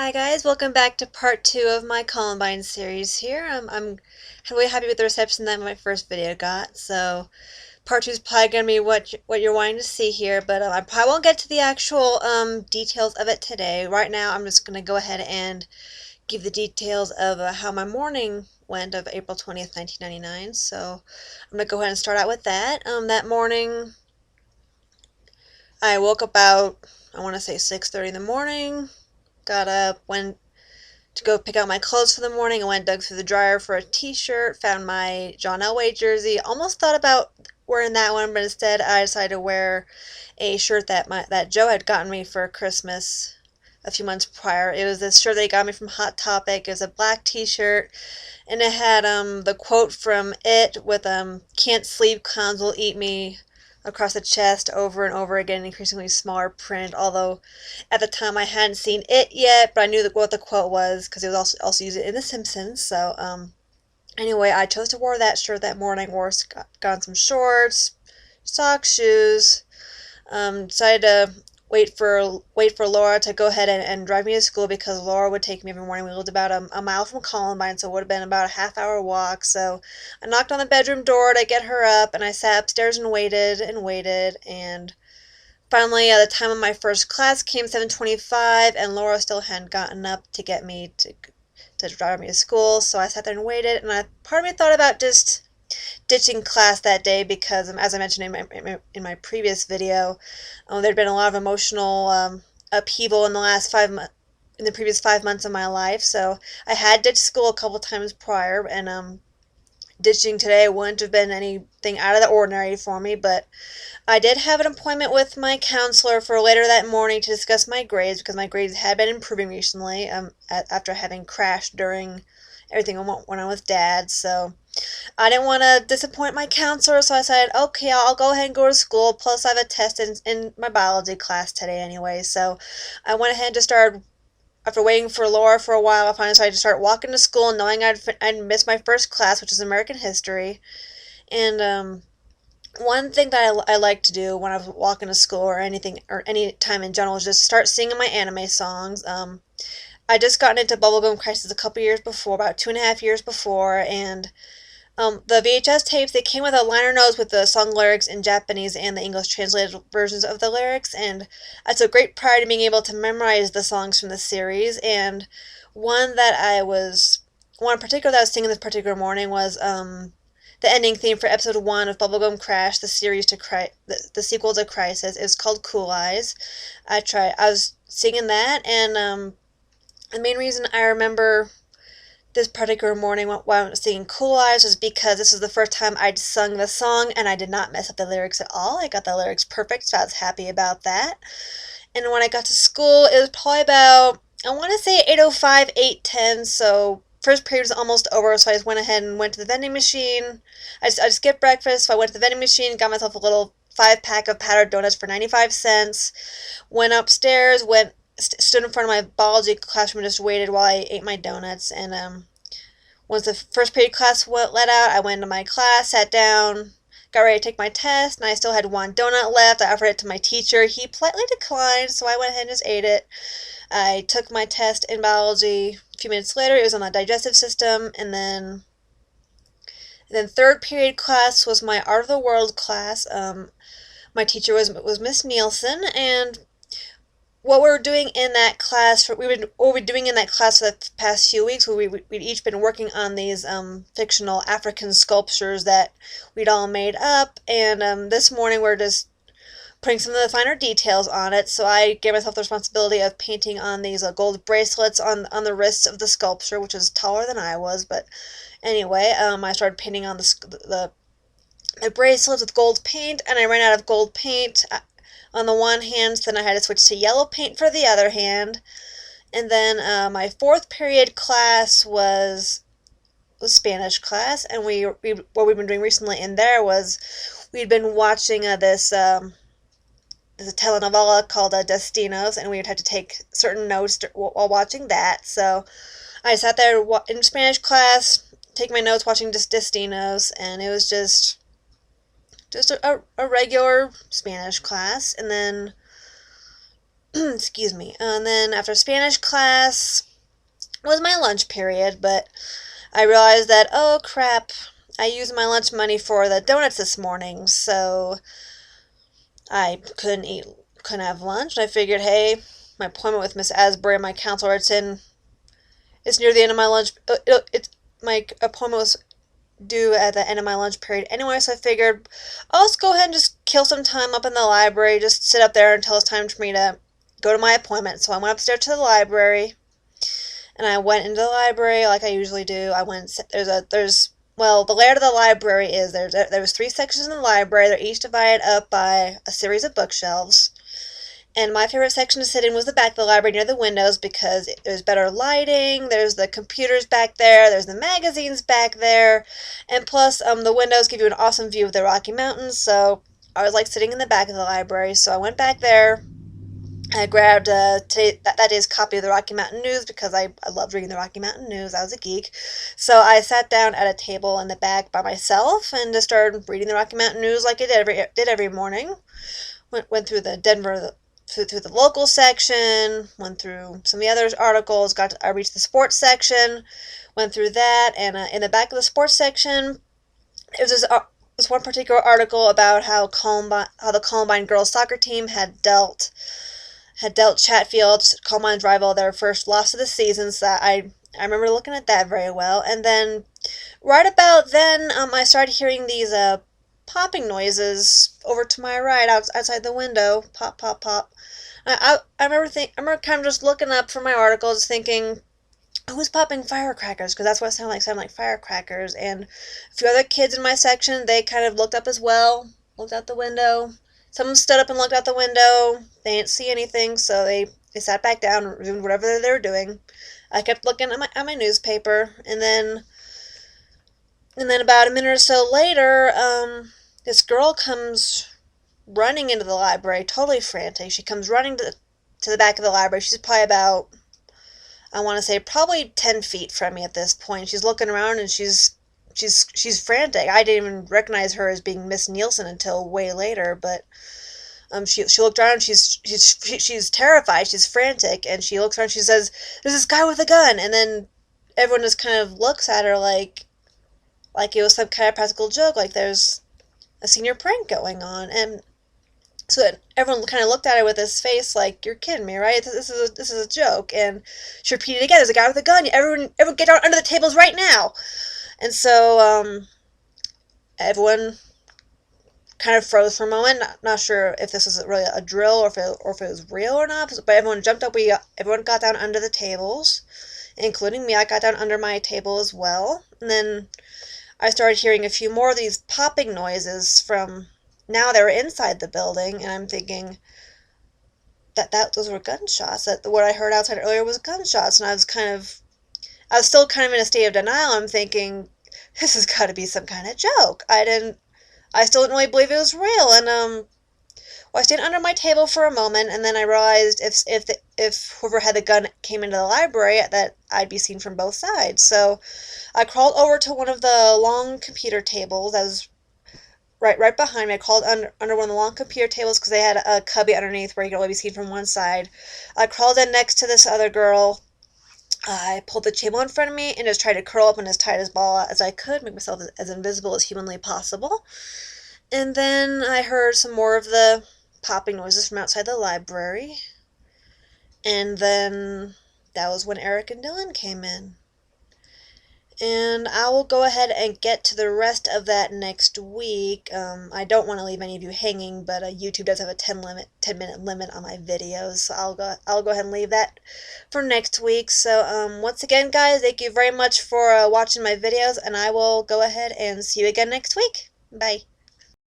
Hi guys, welcome back to part 2 of my Columbine series here. I'm really happy with the reception that my first video got, so part 2 is probably going to be what you're wanting to see here, but I probably won't get to the actual details of it today. Right now I'm just going to go ahead and give the details of how my morning went of April 20th, 1999, so I'm going to go ahead and start out with that. That morning I woke about, I want to say 6:30 in the morning, got up, went to go pick out my clothes for the morning. I went and dug through the dryer for a t-shirt, found my John Elway jersey. Almost thought about wearing that one, but instead I decided to wear a shirt that Joe had gotten me for Christmas a few months prior. It was this shirt that he got me from Hot Topic. It was a black t-shirt, and it had the quote from It with "Can't sleep, clowns will eat me" across the chest over and over again, increasingly smaller print. Although at the time I hadn't seen It yet, but I knew what the quote was because it was also used in The Simpsons. So anyway, I chose to wear that shirt that morning. Got on some shorts, socks, shoes. Decided to wait for Laura to go ahead and drive me to school because Laura would take me every morning. We lived about a mile from Columbine, so it would have been about a half-hour walk. So I knocked on the bedroom door to get her up, and I sat upstairs and waited and waited. And finally, the time of my first class came, 7:25, and Laura still hadn't gotten up to get me to drive me to school. So I sat there and waited, and part of me thought about just ditching class that day because, as I mentioned in my previous video, there'd been a lot of emotional upheaval in the previous 5 months of my life. So I had ditched school a couple times prior, and ditching today wouldn't have been anything out of the ordinary for me. But I did have an appointment with my counselor for later that morning to discuss my grades because my grades had been improving recently after having crashed during everything when I was with Dad. So I didn't want to disappoint my counselor, so I said, okay, I'll go ahead and go to school. Plus, I have a test in my biology class today anyway. So I went ahead and just started, after waiting for Laura for a while, I finally decided to start walking to school, knowing I'd missed my first class, which is American history. And one thing that I like to do when I was walking to school or anything, or any time in general, is just start singing my anime songs. I just gotten into Bubblegum Crisis a couple years before, about 2.5 years before, and the VHS tapes, they came with a liner notes with the song lyrics in Japanese and the English translated versions of the lyrics, and I took great pride in being able to memorize the songs from the series. And one in particular that I was singing this particular morning was the ending theme for episode 1 of Bubblegum Crash, the sequel to Crisis. It's called Cool Eyes. I was singing that, and the main reason I remember this particular morning while I was singing Cool Eyes was because this was the first time I'd sung the song and I did not mess up the lyrics at all. I got the lyrics perfect, so I was happy about that. And when I got to school, it was probably about, I want to say 8:05, 8:10, so first period was almost over, so I just went ahead and went to the vending machine. I skipped breakfast, so I went to the vending machine, got myself a little 5-pack of powdered donuts for 95 cents, went upstairs, stood in front of my biology classroom and just waited while I ate my donuts. And once the first period class let out, I went into my class, sat down, got ready to take my test, and I still had one donut left. I offered it to my teacher. He politely declined, so I went ahead and just ate it. I took my test in biology a few minutes later. It was on the digestive system, and then third period class was my Art of the World class. My teacher was Miss Nielsen, and what we were doing in that class, what we're doing in that class for the past few weeks, we'd each been working on these fictional African sculptures that we'd all made up, and this morning we're just putting some of the finer details on it. So I gave myself the responsibility of painting on these gold bracelets on the wrists of the sculpture, which was taller than I was. But anyway, I started painting on the bracelets with gold paint, and I ran out of gold paint on the one hand, so then I had to switch to yellow paint for the other hand. And then my fourth period class was Spanish class, and what we've been doing recently in there was we'd been watching this telenovela called Destinos, and we would have to take certain notes while watching that. So I sat there in Spanish class, take my notes, watching Destinos, and it was just a regular Spanish class. And then Excuse me. And then after Spanish class was my lunch period, but I realized that, oh crap, I used my lunch money for the donuts this morning, so I couldn't have lunch. And I figured, hey, my appointment with Miss Asbury, my counselor, it's near the end of my lunch. My appointment was due at the end of my lunch period anyway, so I figured I'll just go ahead and just kill some time up in the library, just sit up there until it's time for me to go to my appointment. So I went upstairs to the library, and I went into the library like I usually do. Well, the layout of the library is there was three sections in the library. They're each divided up by a series of bookshelves. And my favorite section to sit in was the back of the library near the windows because there's better lighting, there's the computers back there, there's the magazines back there, and plus the windows give you an awesome view of the Rocky Mountains, so I was like sitting in the back of the library. So I went back there. I grabbed that day's copy of the Rocky Mountain News because I loved reading the Rocky Mountain News. I was a geek. So I sat down at a table in the back by myself and just started reading the Rocky Mountain News like I did every morning. Went through the through the local section, went through some of the other articles, I reached the sports section, went through that, and in the back of the sports section, there was this one particular article about how the Columbine girls soccer team had dealt Chatfield, Columbine's rival, their first loss of the season. So I remember looking at that very well. And then right about then, I started hearing these popping noises over to my right, outside the window. Pop, pop, pop. I remember kind of just looking up from my article, just thinking, who's popping firecrackers? Because that's what it sounded like firecrackers. And a few other kids in my section, they kind of looked up as well, looked out the window. Someone stood up and looked out the window. They didn't see anything, so they sat back down and resumed whatever they were doing. I kept looking at my newspaper, and then about a minute or so later, this girl comes running into the library, totally frantic. She comes running to the back of the library. She's probably about, I want to say, probably 10 feet from me at this point. She's looking around, and she's frantic. I didn't even recognize her as being Miss Nielsen until way later, but she looked around, and she's terrified, she's frantic, and she looks around and she says, "There's this guy with a gun," and then everyone just kind of looks at her like it was some kind of practical joke, like there's a senior prank going on. And so everyone kind of looked at her with this face like, "You're kidding me, right? This is a joke." And she repeated again, "There's a guy with a gun. Everyone get down under the tables right now." And so everyone kind of froze for a moment, not sure if this was really a drill or if it was real or not. But everyone jumped up. Everyone got down under the tables, including me. I got down under my table as well. And then I started hearing a few more of these popping noises from. Now they were inside the building, and I'm thinking that those were gunshots. That what I heard outside earlier was gunshots, and I was still kind of in a state of denial. I'm thinking, this has got to be some kind of joke. I still didn't really believe it was real, and well, I stayed under my table for a moment, and then I realized if whoever had the gun came into the library, that I'd be seen from both sides. So I crawled over to one of the long computer tables that was right behind me. I crawled under one of the long computer tables because they had a cubby underneath where you could only be seen from one side. I crawled in next to this other girl. I pulled the table in front of me and just tried to curl up in as tight as I could, make myself as invisible as humanly possible. And then I heard some more of the popping noises from outside the library. And then that was when Eric and Dylan came in. And I will go ahead and get to the rest of that next week. I don't want to leave any of you hanging, but YouTube does have a 10-minute limit on my videos, so I'll go ahead and leave that for next week. So once again, guys, thank you very much for watching my videos, and I will go ahead and see you again next week. Bye.